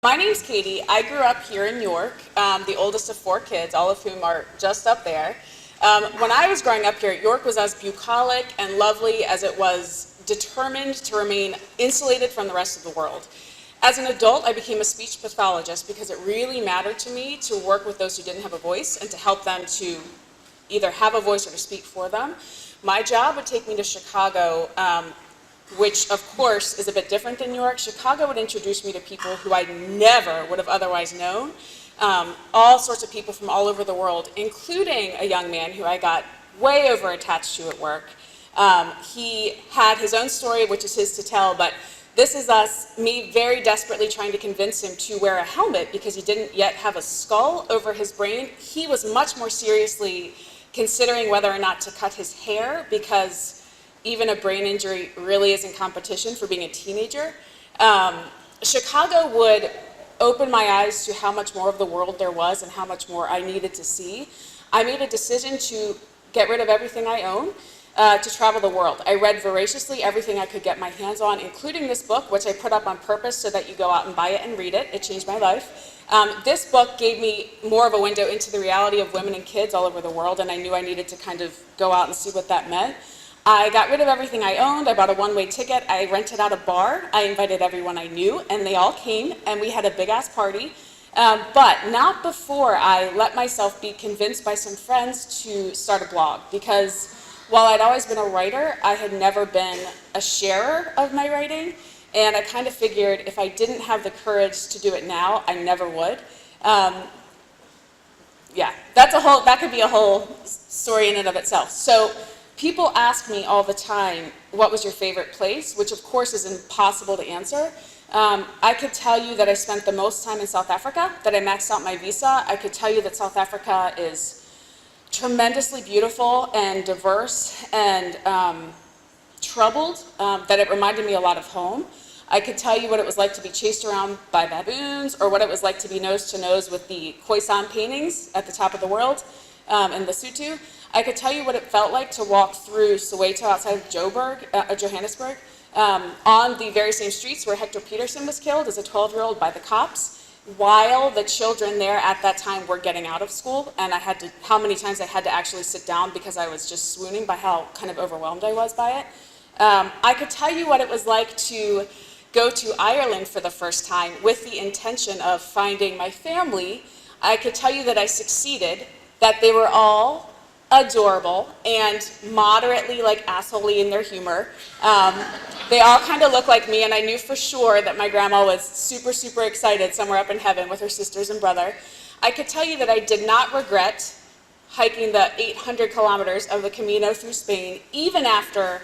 My name's Katie. I grew up here in York, the oldest of 4 kids, all of whom are just up there. When I was growing up here, York was as bucolic and lovely as it was determined to remain insulated from the rest of the world. As an adult, I became a speech pathologist because it really mattered to me to work with those who didn't have a voice and to help them to either have a voice or to speak for them. My job would take me to Chicago, which of course is a bit different than New York. Chicago would introduce me to people who I never would have otherwise known. All sorts of people from all over the world, including a young man who I got way over attached to at work. He had his own story, which is his to tell, but this is me very desperately trying to convince him to wear a helmet because he didn't yet have a skull over his brain. He was much more seriously considering whether or not to cut his hair because even a brain injury really isn't competition for being a teenager. Chicago would open my eyes to how much more of the world there was and how much more I needed to see. I made a decision to get rid of everything I own to travel the world. I read voraciously everything I could get my hands on, including this book, which I put up on purpose so that you go out and buy it and read it. It changed my life. This book gave me more of a window into the reality of women and kids all over the world, and I knew I needed to kind of go out and see what that meant. I got rid of everything I owned. I bought a one-way ticket. I rented out a bar. I invited everyone I knew, and they all came, and we had a big-ass party. But not before I let myself be convinced by some friends to start a blog, because while I'd always been a writer, I had never been a sharer of my writing, and I kind of figured if I didn't have the courage to do it now, I never would. Yeah, that could be a whole story in and of itself. So people ask me all the time, what was your favorite place? Which of course is impossible to answer. I could tell you that I spent the most time in South Africa, that I maxed out my visa. I could tell you that South Africa is tremendously beautiful and diverse and troubled, that it reminded me a lot of home. I could tell you what it was like to be chased around by baboons, or what it was like to be nose to nose with the Khoisan paintings at the top of the world in Lesotho. I could tell you what it felt like to walk through Soweto outside of Johannesburg, on the very same streets where Hector Peterson was killed as a 12-year-old by the cops, while the children there at that time were getting out of school, and how many times I had to actually sit down because I was just swooning by how kind of overwhelmed I was by it. I could tell you what it was like to go to Ireland for the first time with the intention of finding my family. I could tell you that I succeeded, that they were all adorable and moderately like assholey in their humor. They all kind of looked like me, and I knew for sure that my grandma was super, super excited somewhere up in heaven with her sisters and brother. I could tell you that I did not regret hiking the 800 kilometers of the Camino through Spain, even after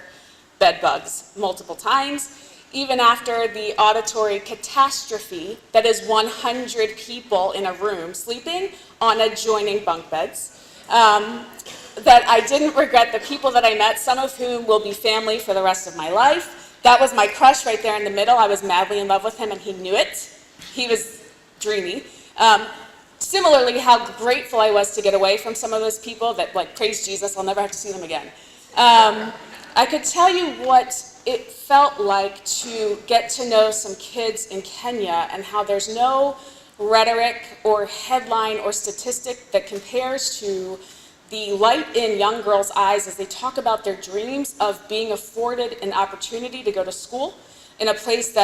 bed bugs multiple times, even after the auditory catastrophe that is 100 people in a room sleeping on adjoining bunk beds. That I didn't regret the people that I met, some of whom will be family for the rest of my life. That was my crush right there in the middle. I was madly in love with him, and he knew it. He was dreamy. Similarly, how grateful I was to get away from some of those people that, like, praise Jesus, I'll never have to see them again. I could tell you what it felt like to get to know some kids in Kenya and how there's no rhetoric or headline or statistic that compares to the light in young girls' eyes as they talk about their dreams of being afforded an opportunity to go to school in a place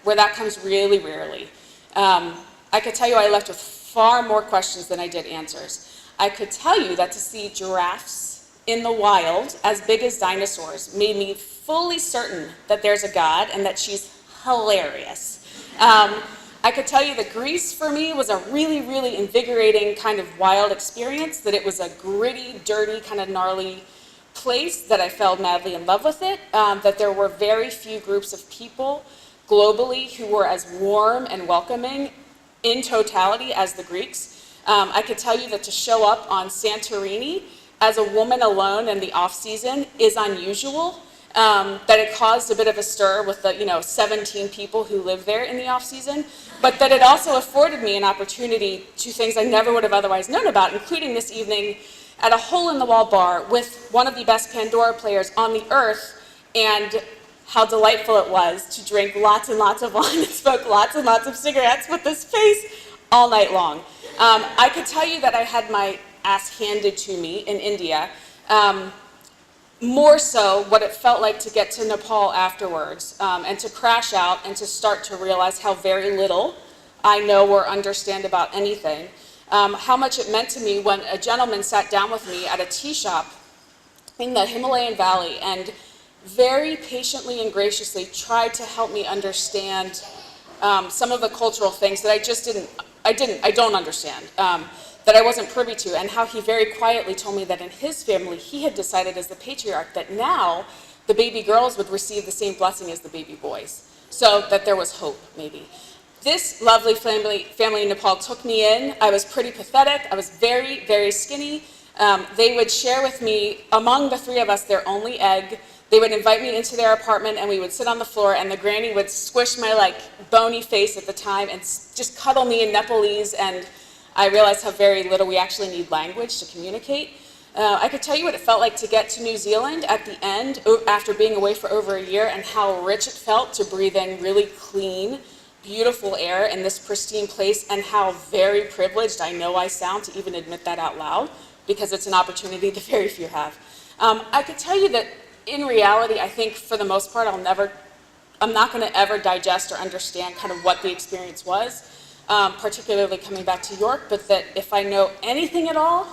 where that comes really rarely. I could tell you I left with far more questions than I did answers. I could tell you that to see giraffes in the wild as big as dinosaurs made me fully certain that there's a God and that she's hilarious. I could tell you that Greece for me was a really, really invigorating kind of wild experience, that it was a gritty, dirty, kind of gnarly place, that I fell madly in love with it, that there were very few groups of people globally who were as warm and welcoming in totality as the Greeks. I could tell you that to show up on Santorini as a woman alone in the off-season is unusual. That it caused a bit of a stir with the 17 people who live there in the off-season, but that it also afforded me an opportunity to things I never would have otherwise known about, including this evening at a hole-in-the-wall bar with one of the best Pandora players on the earth, and how delightful it was to drink lots and lots of wine and smoke lots and lots of cigarettes with this face all night long. I could tell you that I had my ass handed to me in India. More so what it felt like to get to Nepal afterwards, and to crash out and to start to realize how very little I know or understand about anything. How much it meant to me when a gentleman sat down with me at a tea shop in the Himalayan Valley and very patiently and graciously tried to help me understand some of the cultural things that I don't understand, that I wasn't privy to, and how he very quietly told me that in his family, he had decided as the patriarch that now the baby girls would receive the same blessing as the baby boys, so that there was hope, maybe. This lovely family in Nepal took me in. I was pretty pathetic. I was very, very skinny. They would share with me, among the three of us, their only egg. They would invite me into their apartment and we would sit on the floor and the granny would squish my bony face at the time and just cuddle me in Nepalese, and I realized how very little we actually need language to communicate. I could tell you what it felt like to get to New Zealand at the end after being away for over a year, and how rich it felt to breathe in really clean, beautiful air in this pristine place, and how very privileged I know I sound to even admit that out loud, because it's an opportunity that very few have. I could tell you that in reality, I think for the most part, I'm not going to ever digest or understand kind of what the experience was, particularly coming back to York, but that if I know anything at all,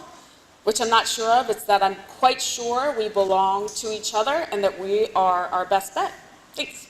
which I'm not sure of, it's that I'm quite sure we belong to each other and that we are our best bet. Thanks.